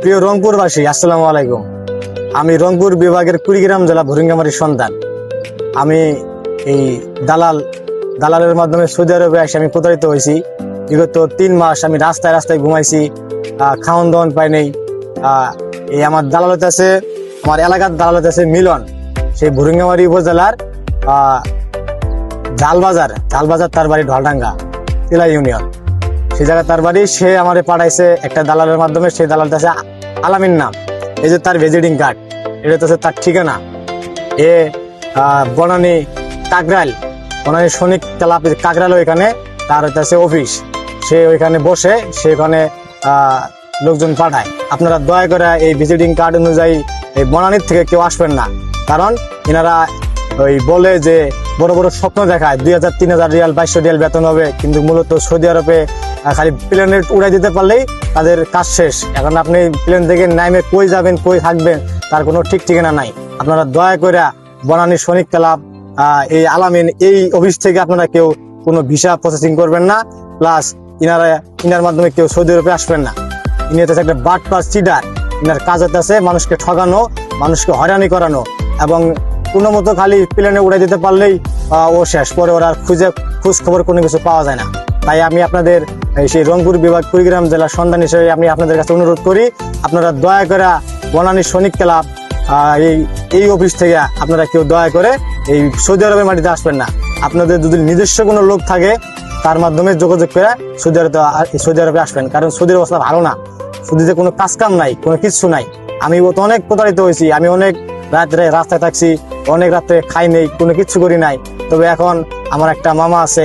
প্রিয় রংপুরবাসী, আসসালামু আলাইকুম। আমি রংপুর বিভাগের কুড়িগ্রাম জেলা ভুরিঙ্গামারির সন্তান। আমি এই দালালের মাধ্যমে সৌদি আরবে এসে আমি প্রতারিত হয়েছি। বিগত 3 মাস আমি রাস্তায় রাস্তায় ঘুমাইছি, খাওয়ান দাওয়ান পাই নাই। এই আমার দালালত আছে, আমার এলাকার দালালত আছে মিলন, সেই ভুরিঙ্গামারি উপজেলার জালবাজার তার বাড়ি ঢলডাঙ্গা তিলা ইউনিয়ন, সেই জায়গায় তার বাড়ি। সে আমারে পাঠাইছে একটা দালালের মাধ্যমে। সেই দালালটা আছে আলামিন নাম। এই যে তার ভিজিটিং কার্ড, এটা তো তার ঠিকানা। এ বনানী সৈনিক ক্লাব কাকরাল, ওইখানে তার হচ্ছে অফিস। সে ওইখানে বসে সে ওখানে লোকজন পাঠায়। আপনারা দয়া করে এই ভিজিটিং কার্ড অনুযায়ী এই বনানীর থেকে কেউ আসবেন না, কারণ এনারা ওই বলে যে বড় বড় স্বপ্ন দেখায় 2000, 3000 রিয়াল, 2200 রিয়াল বেতন হবে, কিন্তু মূলত সৌদি আরবে খালি প্লেনে উড়াই দিতে পারলেই তাদের কাজ শেষ। এখন আপনি প্লেন থেকে নামে কই যাবেন, কই থাকবেন, তার কোনো ঠিক ঠিকানা নাই। আপনারা দয়া করে বনানী সৈনিক ক্লাব, এই আলামিন, এই অফিস থেকে আপনারা কেউ কোনো ভিসা প্রসেসিং করবেন না। প্লাস ইনার মাধ্যমে কেউ সৌদি আরবে আসবেন না। ইনি হচ্ছে একটা বাটপার চিটার। ইনার কাজ হচ্ছে মানুষকে ঠকানো, মানুষকে হয়রানি করানো, এবং কোনো মতো খালি প্লেনে উড়াই দিতে পারলেই ও শেষ। পরে ওরা খোঁজ খবর কোনো কিছু পাওয়া যায় না। তাই আমি আপনাদের সেই রংপুর বিভাগ কুড়িগ্রাম জেলার সন্ধান হিসেবে আমি আপনাদের কাছে অনুরোধ করি, আপনারা দয়া করে বনানী সৈনিক ক্লাব এই অফিস থেকে আপনারা কেউ দয়া করে এই সৌদি আরবের মাটিতে আসবেন না। আপনাদের যদি নিজস্ব কোনো লোক থাকে, তার মাধ্যমে যোগাযোগ করে সৌদি আরবে আসবেন, কারণ সৌদির অবস্থা ভালো না। সৌদিতে কোনো কাজ কাম নাই, কোনো কিছু নাই। আমি অনেক প্রতারিত হয়েছি। আমি অনেক রাত্রে রাস্তায় থাকছি, অনেক রাত্রে খাই নেই, কোনো কিছু করি নাই। তবে এখন আমার একটা মামা আছে,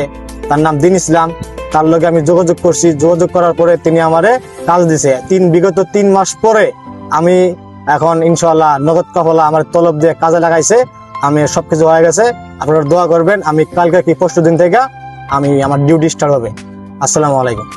তার নাম দিন ইসলাম, তার লগে আমি যোগাযোগ করছি। যোগাযোগ করার পরে তিনি আমারে কাজ দিছে। বিগত 3 মাস পরে আমি এখন ইনশাআল্লাহ নগদ কাফলা আমার তলব দিয়ে কাজে লাগাইছে। আমি সবকিছু হয়ে গেছে। আপনারা দোয়া করবেন। আমি কালকে কি পরশু দিন থেকে আমার ডিউটি স্টার্ট হবে। আসসালামু আলাইকুম।